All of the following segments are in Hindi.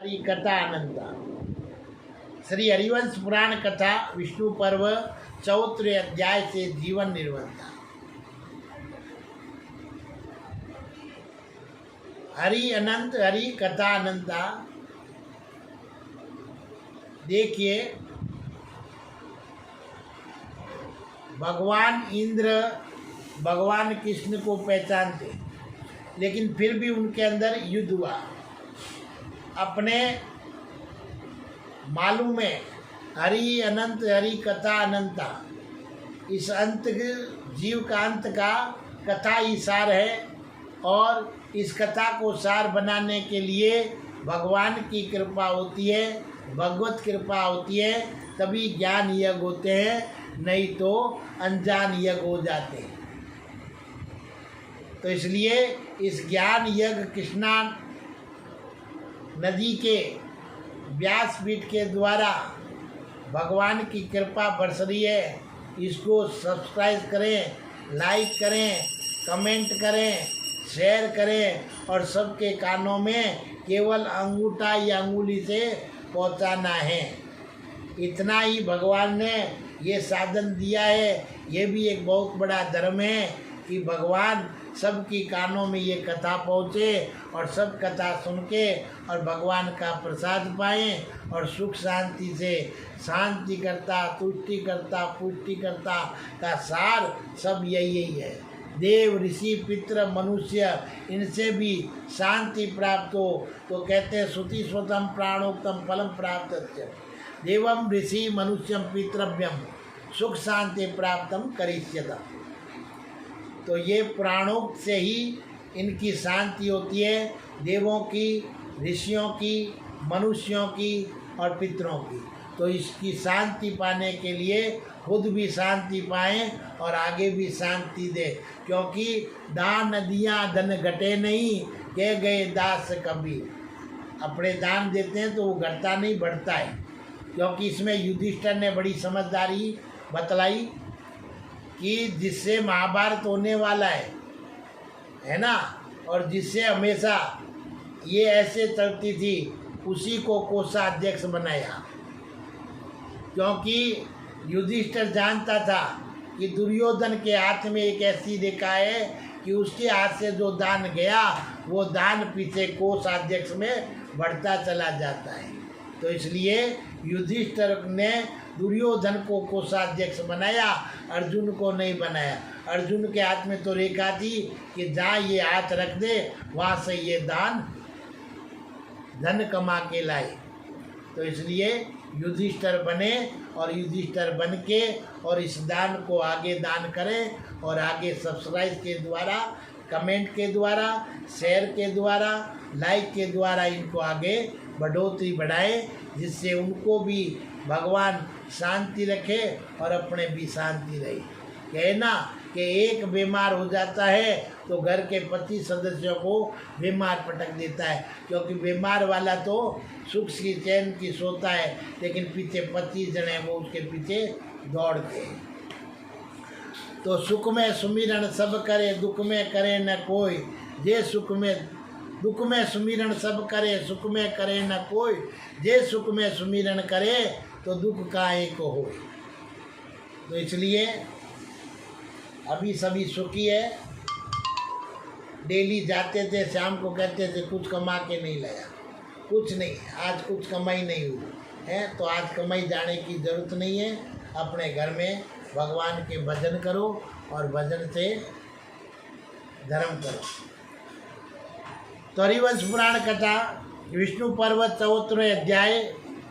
हरि कथा अनंता श्री हरिवंश पुराण कथा विष्णु पर्व 4वें अध्याय से जीवन निर्बंधता। हरि अनंत हरि कथा अनंता। देखिए, भगवान इंद्र भगवान कृष्ण को पहचानते, लेकिन फिर भी उनके अंदर युद्ध हुआ। अपने मालूम है हरि अनंत हरि कथा अनंता, इस अंत जीव का अंत का कथा ही सार है, और इस कथा को सार बनाने के लिए भगवान की कृपा होती है, भगवत कृपा होती है, तभी ज्ञान यज्ञ होते हैं, नहीं तो अनजान यज्ञ हो जाते हैं। तो इसलिए इस ज्ञान यज्ञ कृष्णा नदी के व्यासपीठ के द्वारा भगवान की कृपा बरस रही है। इसको सब्सक्राइब करें, लाइक करें, कमेंट करें, शेयर करें, और सबके कानों में केवल अंगूठा या अंगुली से पहुंचाना है। इतना ही भगवान ने ये साधन दिया है। ये भी एक बहुत बड़ा धर्म है कि भगवान सबकी कानों में ये कथा पहुँचे और सब कथा सुन के और भगवान का प्रसाद पाएँ और सुख शांति से शांति करता, तुष्टि करता, पुष्टि करता का सार सब यही है। देव ऋषि पितृ मनुष्य, इनसे भी शांति प्राप्त हो तो कहते हैं श्रुति स्वतम प्राणोक्तम फलम प्राप्त देवम ऋषि मनुष्यम पितृभ्यम सुख शांति प्राप्तम करिष्यत। तो ये प्राणोक्त से ही इनकी शांति होती है, देवों की, ऋषियों की, मनुष्यों की और पितरों की। तो इसकी शांति पाने के लिए खुद भी शांति पाएं और आगे भी शांति दे, क्योंकि दान दिया धन घटे नहीं, कह गए दास कभी। अपने दान देते हैं तो वो घटता नहीं, बढ़ता है। क्योंकि इसमें युधिष्ठिर ने बड़ी समझदारी बतलाई कि जिससे महाभारत होने वाला है ना, और जिससे हमेशा ये ऐसे चलती थी, उसी को कोषाध्यक्ष बनाया। क्योंकि युधिष्ठिर जानता था कि दुर्योधन के हाथ में एक ऐसी रेखा है कि उसके हाथ से जो दान गया वो दान पीछे कोषाध्यक्ष में बढ़ता चला जाता है। तो इसलिए युधिष्ठिर ने दुर्योधन को कोषाध्यक्ष बनाया, अर्जुन को नहीं बनाया। अर्जुन के हाथ में तो रेखा थी कि जहाँ ये हाथ रख दे वहाँ से ये दान धन कमा के लाए। तो इसलिए युधिष्ठिर बने और युधिष्ठिर बन के और इस दान को आगे दान करें और आगे सब्सक्राइब के द्वारा, कमेंट के द्वारा, शेयर के द्वारा, लाइक के द्वारा इनको आगे बढ़ोतरी बढ़ाएं, जिससे उनको भी भगवान शांति रखे और अपने भी शांति रहे। कहना कि एक बीमार हो जाता है तो घर के 25 सदस्यों को बीमार पटक देता है, क्योंकि बीमार वाला तो सुख की चैन की सोता है, लेकिन पीछे 25 जने वो उसके पीछे दौड़ते हैं। तो सुख में सुमिरन सब करे, दुख में करे न कोई, जे सुख में दुख में सुमिरन सब करे, सुख में करे न कोई, जे सुख में सुमिरन करे तो दुख काहे को हो। तो इसलिए अभी सभी सुखी है। डेली जाते थे, शाम को कहते थे कुछ कमा के नहीं लाया, कुछ नहीं, आज कुछ कमाई नहीं हुई है, तो आज कमाई जाने की ज़रूरत नहीं है। अपने घर में भगवान के भजन करो और भजन से धर्म करो। तो हरिवंश पुराण कथा विष्णु पर्व 4वें अध्याय।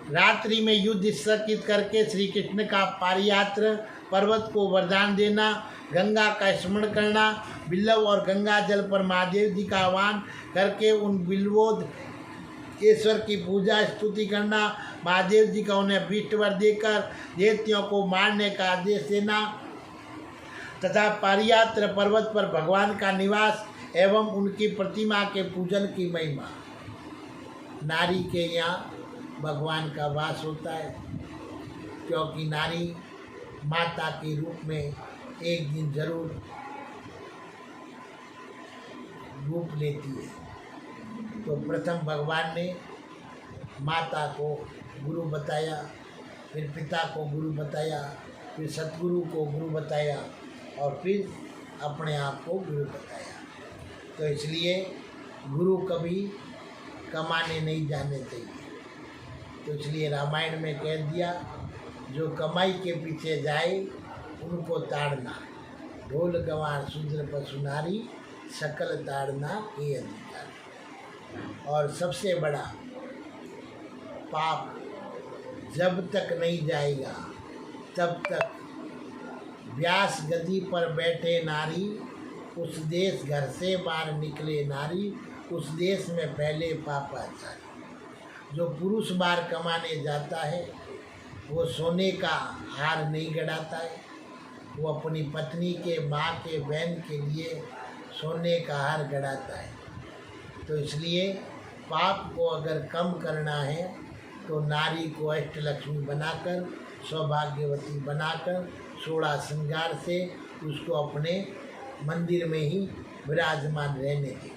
रात्रि में युद्ध स्थगित करके श्री कृष्ण का पारियात्र पर्वत को वरदान देना, गंगा का स्मरण करना, बिल्लव और गंगा जल पर महादेव जी का आह्वान करके उन बिल्वोदकेश्वर की पूजा स्तुति करना, महादेव जी का उन्हें विष्टवर देकर देवतियों को मारने का आदेश देना, तथा पारियात्र पर्वत पर भगवान का निवास एवं उनकी प्रतिमा के पूजन की महिमा। नारी के यहाँ भगवान का वास होता है, क्योंकि नारी माता के रूप में एक दिन जरूर रूप लेती है। तो प्रथम भगवान ने माता को गुरु बताया, फिर पिता को गुरु बताया, फिर सतगुरु को गुरु बताया और फिर अपने आप को गुरु बताया। तो इसलिए गुरु कभी कमाने नहीं जाने चाहिए। तो इसलिए रामायण में कह दिया, जो कमाई के पीछे जाए उनको ताड़ना, ढोल गंवार शूद्र पशु नारी, सकल ताड़ना के अधिकार। और सबसे बड़ा पाप जब तक नहीं जाएगा तब तक व्यास गद्दी पर बैठे नारी, उस देश घर से बाहर निकले नारी, उस देश में फैले पापाचार। जो पुरुष बाहर कमाने जाता है वो सोने का हार नहीं गड़ाता है, वो अपनी पत्नी के, माँ के, बहन के लिए सोने का हार गड़ाता है। तो इसलिए पाप को अगर कम करना है तो नारी को अष्टलक्ष्मी बनाकर, सौभाग्यवती बनाकर, 16 श्रृंगार से उसको अपने मंदिर में ही विराजमान रहने दें।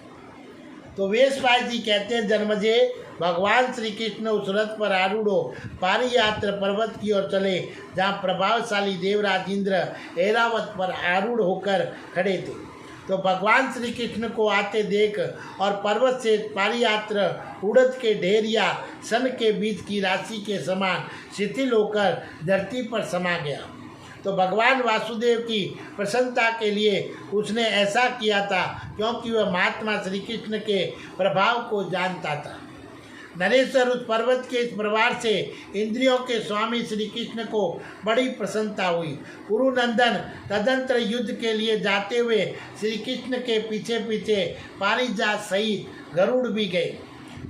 तो वेशवास जी कहते हैं, जन्मजे भगवान श्री कृष्ण उस रथ पर आरूढ़ हो पारियात्र पर्वत की ओर चले, जहाँ प्रभावशाली देवराज इंद्र ऐरावत पर आरूढ़ होकर खड़े थे। तो भगवान श्री कृष्ण को आते देख और पर्वत से पारियात्र उड़द के ढेर या सन के बीच की राशि के समान शिथिल होकर धरती पर समा गया। तो भगवान वासुदेव की प्रसन्नता के लिए उसने ऐसा किया था, क्योंकि वह महात्मा श्री कृष्ण के प्रभाव को जानता था। नरेश्वर उस पर्वत के इस प्रभाव से इंद्रियों के स्वामी श्री कृष्ण को बड़ी प्रसन्नता हुई। कुरुनंदन तदंतर युद्ध के लिए जाते हुए श्री कृष्ण के पीछे पीछे पारिजात सहित गरुड़ भी गए,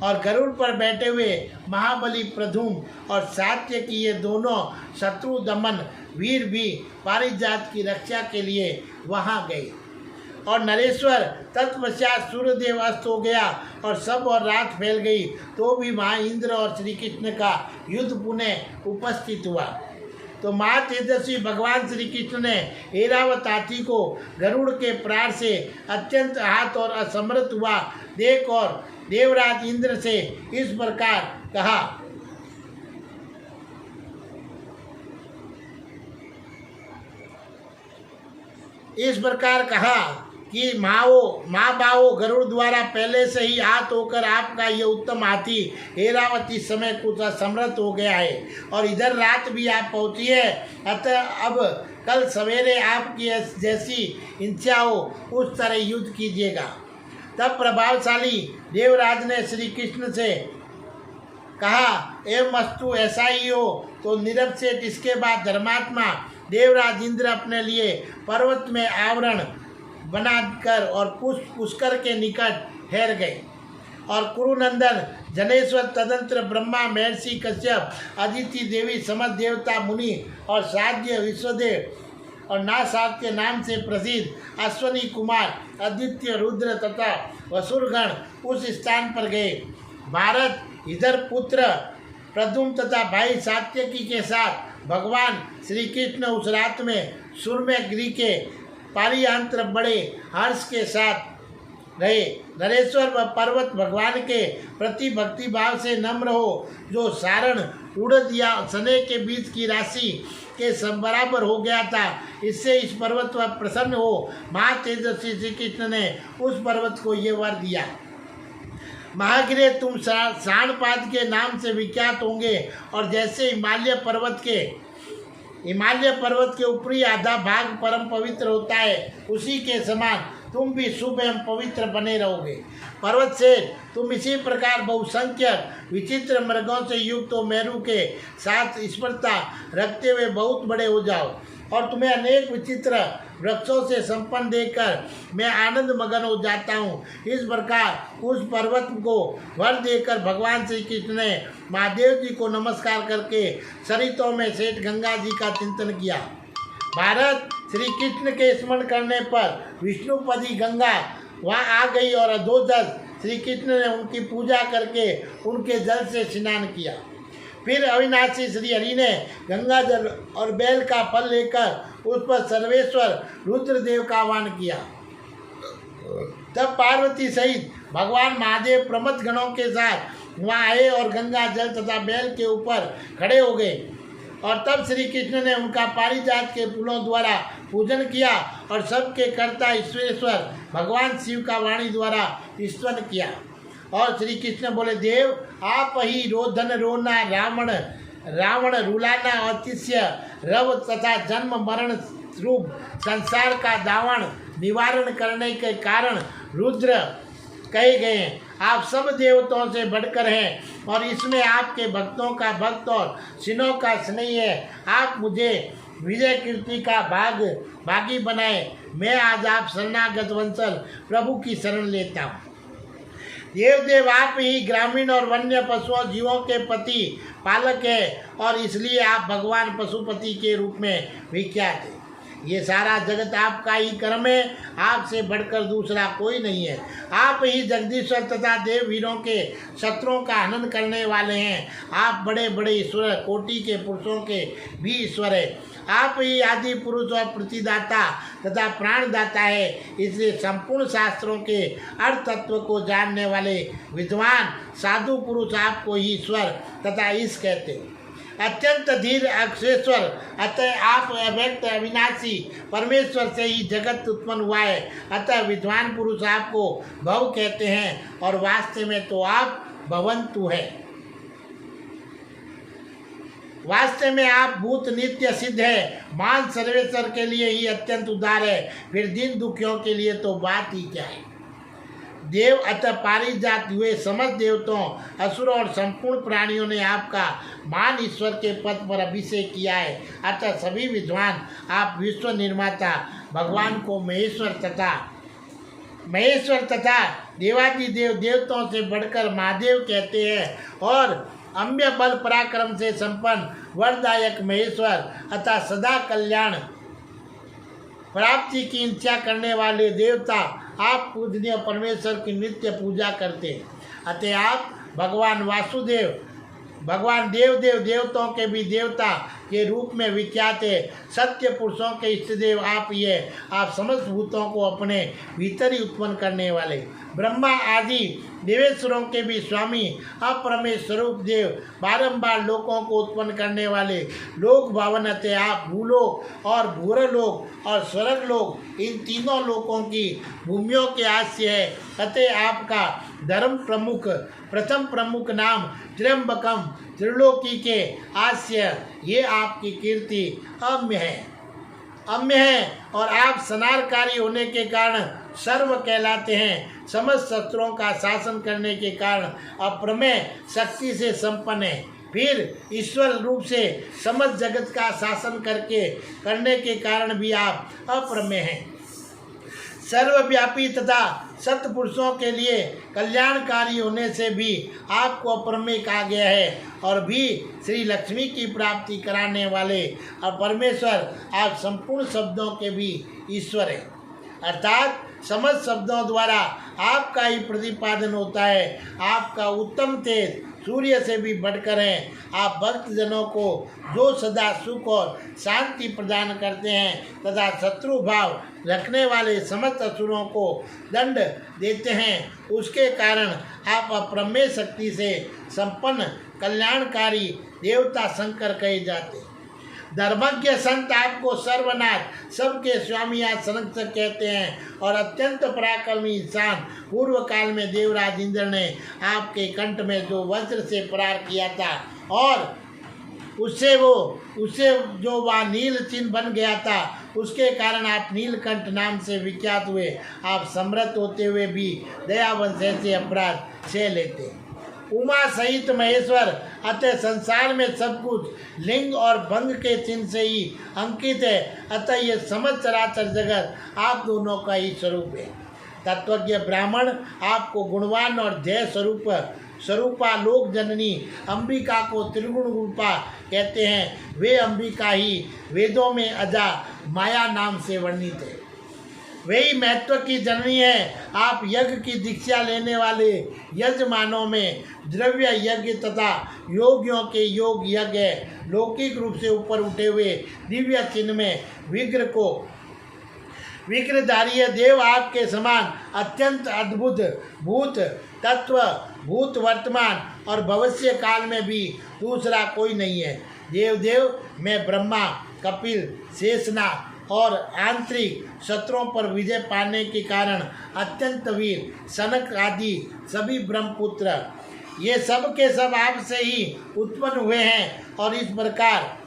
और गरुड़ पर बैठे हुए महाबली प्रद्युम्न और सात्यकी ये दोनों शत्रु दमन वीर भी पारिजात की रक्षा के लिए वहां गए। और नरेश्वर तत्पश्चात सूर्यदेव अस्त हो गया और सब और रात फैल गई, तो भी वहाँ इंद्र और श्री कृष्ण का युद्ध पुनः उपस्थित हुआ। तो महातेजस्वी भगवान श्री कृष्ण ने ऐरावत हाथी को गरुड़ के प्राण से अत्यंत आहत और असमर्थ हुआ देख और देवराज इंद्र से इस प्रकार कहा कि माँ बाओ गरुड़ द्वारा पहले से ही आहत होकर आपका ये उत्तम हाथी ऐरावत इस समय कुछ असमर्थ हो गया है, और इधर रात भी आप पहुँची है। अतः अब कल सवेरे आपकी जैसी इच्छा हो उस तरह युद्ध कीजिएगा। तब प्रभावशाली देवराज ने श्री कृष्ण से कहा, एवं अस्तु, ऐसा ही हो। तो नीरव से इसके बाद धर्मात्मा देवराज इंद्र अपने लिए पर्वत में आवरण बनाकर और पुष्कर के निकट ठहर गए। और कुरुनंदन जनेश्वर तदंतर ब्रह्मा, महर्षि कश्यप, अदिति देवी, समस्त देवता मुनि और साध्य विश्वदेव और नासाद के नाम से प्रसिद्ध अश्वनी कुमार आदित्य, रुद्र तथा वसुरगण उस स्थान पर गए। भारत इधर पुत्र प्रद्युम्न तथा भाई सात्यकी के साथ भगवान श्री कृष्ण उस रात में सुरम्यगिरि के पारियांत्र बड़े हर्ष के साथ रहे। नरेश्वर व पर्वत भगवान के प्रति भक्ति भाव से नम्र हो, जो सारण उड़द या सने के बीच की राशि के बराबर हो गया था, इससे इस पर्वत पर प्रसन्न हो महातेजस्वी श्री कृष्ण ने उस पर्वत को ये वर दिया, महागिरे तुम साणपाद के नाम से विख्यात होंगे, और जैसे हिमालय पर्वत के ऊपरी आधा भाग परम पवित्र होता है, उसी के समान तुम भी शुभ एवं पवित्र बने रहोगे। पर्वत से तुम इसी प्रकार बहुसंख्यक विचित्र मृगों से युक्त हो मेरू के साथ स्पर्धा रखते हुए बहुत बड़े हो जाओ, और तुम्हें अनेक विचित्र वृक्षों से संपन्न देखकर मैं आनंद मगन हो जाता हूँ। इस प्रकार उस पर्वत को वर देकर भगवान श्री कृष्ण ने महादेव जी को नमस्कार करके सरितों में सेठ गंगा जी का चिंतन किया। भारत श्री कृष्ण के स्मरण करने पर विष्णुपदी गंगा वहाँ आ गई, और अधोदस श्री कृष्ण ने उनकी पूजा करके उनके जल से स्नान किया। फिर अविनाशी श्री हरि ने गंगा जल और बेल का फल लेकर उस पर सर्वेश्वर रुद्रदेव का आह्वान किया। तब पार्वती सहित भगवान महादेव प्रमथ गणों के साथ वहाँ आए और गंगा जल तथा बैल के ऊपर खड़े हो गए। और तब श्री कृष्ण ने उनका पारिजात के फूलों द्वारा पूजन किया और सबके कर्ता ईश्वरेश्वर भगवान शिव का वाणी द्वारा स्तवन किया। और श्री कृष्ण बोले, देव आप ही रोधन रोना रावण रुलाना अतिशय रव तथा जन्म मरण रूप संसार का दावण निवारण करने के कारण रुद्र कहे गए। आप सब देवताओं से बढ़कर हैं और इसमें आपके भक्तों का भक्त और सिनों का स्नेही है। आप मुझे विजय कीर्ति का भागी बनाए। मैं आज आप शरणागत वंशल प्रभु की शरण लेता हूँ। देव आप ही ग्रामीण और वन्य पशुओं जीवों के पति पालक है और इसलिए आप भगवान पशुपति के रूप में विख्यात है। ये सारा जगत आपका ही कर्म है, आपसे बढ़कर दूसरा कोई नहीं है। आप ही जगदीश्वर तथा देव वीरों के शत्रुओं का हनन करने वाले हैं। आप बड़े बड़े ईश्वर, कोटि के पुरुषों के भी ईश्वर है। आप ही आदि पुरुष और प्रतिदाता तथा प्राणदाता है। इसलिए संपूर्ण शास्त्रों के अर्थ तत्व को जानने वाले विद्वान साधु पुरुष आपको ही ईश्वर तथा ईश कहते हैं। अत्यंत धीर अक्षेश्वर, अतः आप अव्यक्त अविनाशी परमेश्वर से ही जगत उत्पन्न हुआ है। अतः विद्वान पुरुष आपको भव कहते हैं और वास्तव में तो आप भवंतु है। वास्तव में आप भूत नित्य सिद्ध है। मान सर्वेश्वर के लिए ही अत्यंत उदार है, फिर दिन दुखियों के लिए तो बात ही क्या है। देव अतः पारिजात हुए समस्त देवताओं, असुरों और संपूर्ण प्राणियों ने आपका मान ईश्वर के पद पर अभिषेक किया है। अतः सभी विद्वान आप विश्व निर्माता भगवान को महेश्वर तथा देवादिदेव देवताओं से बढ़कर महादेव कहते हैं और अम्य बल पराक्रम से संपन्न वरदायक महेश्वर अतः सदा कल्याण प्राप्ति की इच्छा करने वाले देवता आप पूजनीय परमेश्वर की नित्य पूजा करते हैं। अतः आप भगवान वासुदेव, भगवान देवताओं के भी देवता के रूप में विख्यात है। सत्य पुरुषों के इष्टदेव आप ही है। आप समस्त भूतों को अपने भीतर ही उत्पन्न करने वाले ब्रह्मा आदि देवेश्वरों के भी स्वामी अपरमेश स्वरूप देव, बारंबार लोकों को उत्पन्न करने वाले लोक भावन अतः आप भूलोक और भूरलोक और स्वर्ग लोक इन तीनों लोकों की भूमियों के आश्य है। अतः आपका धर्म प्रथम प्रमुख नाम त्र्यंबकम त्रिलोकी के आश्य, ये आपकी कीर्ति अम्य है और आप सनारकारी होने के कारण सर्व कहलाते हैं। समस्त शस्त्रों का शासन करने के कारण अप्रमेय शक्ति से संपन्न है। फिर ईश्वर रूप से समस्त जगत का शासन करने के कारण भी आप अप्रमेय हैं। सर्वव्यापी तथा सत्पुरुषों के लिए कल्याणकारी होने से भी आपको अप्रमेय कहा गया है और भी श्री लक्ष्मी की प्राप्ति कराने वाले और परमेश्वर आप संपूर्ण शब्दों के भी ईश्वर हैं। अर्थात समस्त शब्दों द्वारा आपका ही प्रतिपादन होता है। आपका उत्तम तेज सूर्य से भी बढ़कर है। आप भक्त जनों को जो सदा सुख और शांति प्रदान करते हैं तथा शत्रु भाव रखने वाले समस्त असुरों को दंड देते हैं, उसके कारण आप अप्रमेय शक्ति से संपन्न कल्याणकारी देवता शंकर कहे जाते हैं। धर्मज्ञ संत आपको सर्वनाथ, सबके स्वामी या संरक्षक कहते हैं और अत्यंत पराक्रमी इंसान पूर्व काल में देवराज इंद्र ने आपके कंठ में जो वज्र से प्रहार किया था और उससे जो वह नील चिन्ह बन गया था, उसके कारण आप नीलकंठ नाम से विख्यात हुए। आप समृद्ध होते हुए भी दयावंश ऐसे अपराध सह लेते। उमा सहित महेश्वर, अतः संसार में सब कुछ लिंग और भंग के चिन्ह से ही अंकित है। अतः ये समस्त चराचर जगत आप दोनों का ही स्वरूप है। तत्वज्ञ ब्राह्मण आपको गुणवान और जय स्वरूपा लोक जननी अंबिका को त्रिगुण रूपा कहते हैं। वे अंबिका ही वेदों में अजा माया नाम से वर्णित है। वही महत्व की जननी है। आप यज्ञ की दीक्षा लेने वाले यजमानों में द्रव्य यज्ञ तथा योगियों के योग यज्ञ है। लौकिक रूप से ऊपर उठे हुए दिव्य चिन्ह में विग्रहधारी देव आपके समान अत्यंत अद्भुत भूत तत्व, भूत वर्तमान और भविष्य काल में भी दूसरा कोई नहीं है। देव मैं ब्रह्मा, कपिल, शेषनाग और आंतरिक शत्रुओं पर विजय पाने के कारण अत्यंत वीर सनक आदि सभी ब्रह्मपुत्र ये सब के सब आपसे ही उत्पन्न हुए हैं और इस प्रकार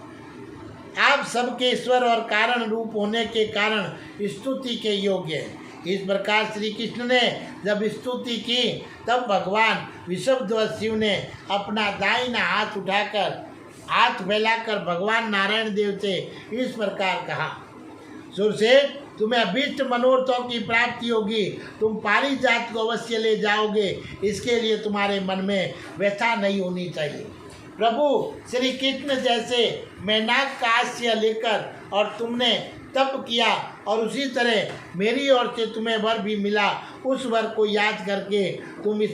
आप सबके ईश्वर और कारण रूप होने के कारण स्तुति के योग्य है। इस प्रकार श्री कृष्ण ने जब स्तुति की तब भगवान विषभध्वज शिव ने अपना दाहिना हाथ उठाकर हाथ फैलाकर भगवान नारायण देव से इस प्रकार कहा, सुरसेन तुम्हें अभीष्ट मनोरथों की प्राप्ति होगी, तुम पारिजात को अवश्य ले जाओगे, इसके लिए तुम्हारे मन में व्यथा नहीं होनी चाहिए। प्रभु श्री कृष्ण जैसे मेनाक का आश्रय लेकर और तुमने तप किया और उसी तरह मेरी ओर से तुम्हें वर भी मिला, उस वर को याद करके तुम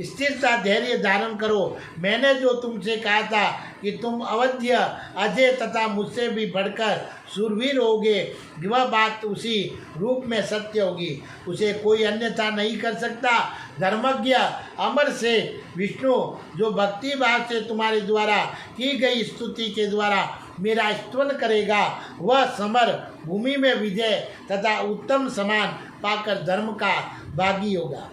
स्थिरता धैर्य धारण करो। मैंने जो तुमसे कहा था कि तुम अवध्य अजय तथा मुझसे भी बढ़कर शूरवीर होगे, वह बात उसी रूप में सत्य होगी, उसे कोई अन्यथा नहीं कर सकता। धर्मज्ञ अमर से विष्णु जो भक्ति भाव से तुम्हारे द्वारा की गई स्तुति के द्वारा मेरा स्तवन करेगा, वह समर भूमि में विजय तथा उत्तम सम्मान पाकर धर्म का भागी होगा।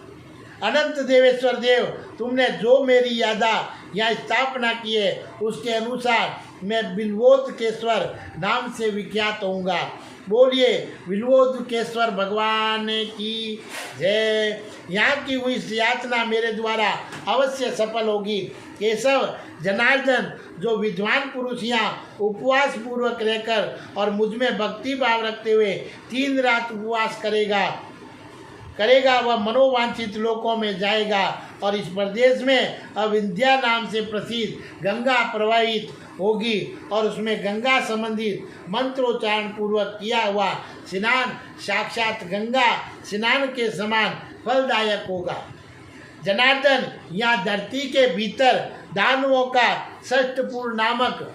अनंत देवेश्वर देव, तुमने जो मेरी यादा या स्थापना की है उसके अनुसार मैं बिल्वोदकेश्वर नाम से विख्यात होऊंगा। बोलिए बिल्वोदकेश्वर भगवान की जय। यहाँ की हुई याचना मेरे द्वारा अवश्य सफल होगी। केशव जनार्दन जो विद्वान पुरुष यहाँ उपवास पूर्वक रहकर और मुझ में भक्ति भाव रखते हुए 3 रात उपवास करेगा वह मनोवांछित लोकों में जाएगा और इस प्रदेश में अविंध्या नाम से प्रसिद्ध गंगा प्रवाहित होगी और उसमें गंगा संबंधित मंत्रोच्चारण पूर्वक किया हुआ स्नान साक्षात गंगा स्नान के समान फलदायक होगा। जनार्दन यहाँ धरती के भीतर दानवों का षष्ठपुर नामक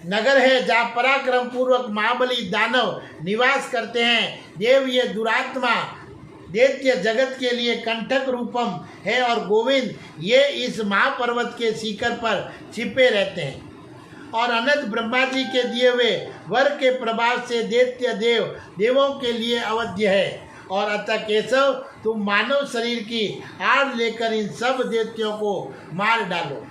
नगर है, जहाँ पराक्रम पूर्वक महाबली दानव निवास करते हैं। देव ये दुरात्मा दैत्य जगत के लिए कंटक रूपम है और गोविंद ये इस महापर्वत के शिखर पर छिपे रहते हैं और अनंत ब्रह्मा जी के दिए हुए वर के प्रभाव से दैत्य देवों के लिए अवध्य है। और अतः केशव तुम मानव शरीर की आड़ लेकर इन सब दैत्यों को मार डालो।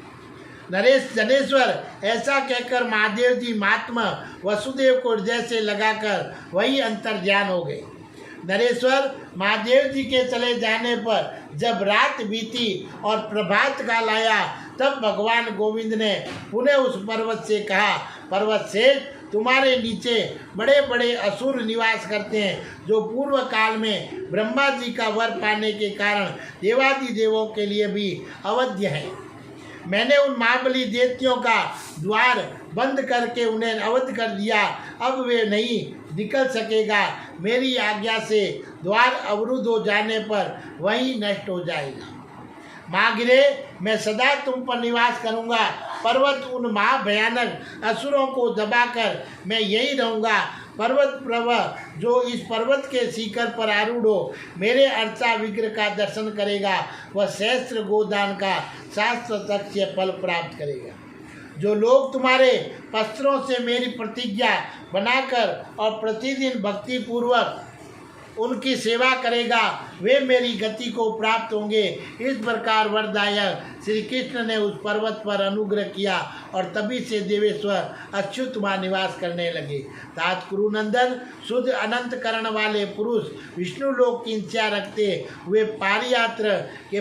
नरेश जनेश्वर ऐसा कहकर महादेव जी महात्मा वसुदेव को हृदय से लगाकर वही अंतर्ध्यान हो गए। नरेश्वर महादेव जी के चले जाने पर जब रात बीती और प्रभात काल आया तब भगवान गोविंद ने पुनः उस पर्वत से कहा, पर्वत से तुम्हारे नीचे बड़े बड़े असुर निवास करते हैं जो पूर्व काल में ब्रह्मा जी का वर पाने के कारण देवादि देवों के लिए भी अवध्य है। मैंने उन महाबली दैत्यों का द्वार बंद करके उन्हें अवध कर दिया, अब वे नहीं निकल सकेगा। मेरी आज्ञा से द्वार अवरुद्ध हो जाने पर वही नष्ट हो जाएगा। मागिरे मैं सदा तुम पर निवास करूंगा। पर्वत उन महाभयानक असुरों को दबाकर मैं यही रहूंगा। पर्वत प्रभा जो इस पर्वत के शिखर पर आरूढ़ हो मेरे अर्चा विग्रह का दर्शन करेगा वह सहस्त्र गोदान का शास्त्र तक से फल प्राप्त करेगा। जो लोग तुम्हारे पस्त्रों से मेरी प्रतिज्ञा बनाकर और प्रतिदिन भक्ति पूर्वक उनकी सेवा करेगा वे मेरी गति को प्राप्त होंगे। इस प्रकार वरदायक श्री कृष्ण ने उस पर्वत पर अनुग्रह किया और तभी से देवेश्वर अच्युत वहाँ निवास करने लगे। तात कुरुनंदन शुद्ध अनंत करण वाले पुरुष विष्णु लोक की इच्छा रखते हुए पारियात्र के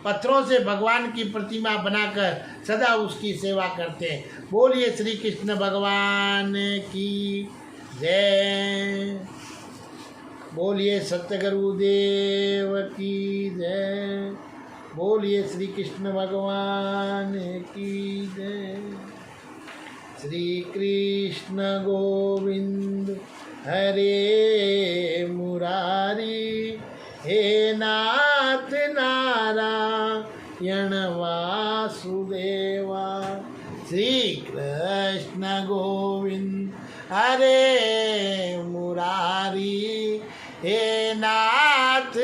पत्थरों से भगवान की प्रतिमा बनाकर सदा उसकी सेवा करते हैं। बोलिए श्री कृष्ण भगवान की जय। बोलिए सत्यगुरुदेव की जय। बोलिए श्री कृष्ण भगवान की जय। श्री कृष्ण गोविंद हरे मुरारी हे नाथ नारायण वासुदेवा। श्री कृष्ण गोविंद हरे मुरारी हे नाथ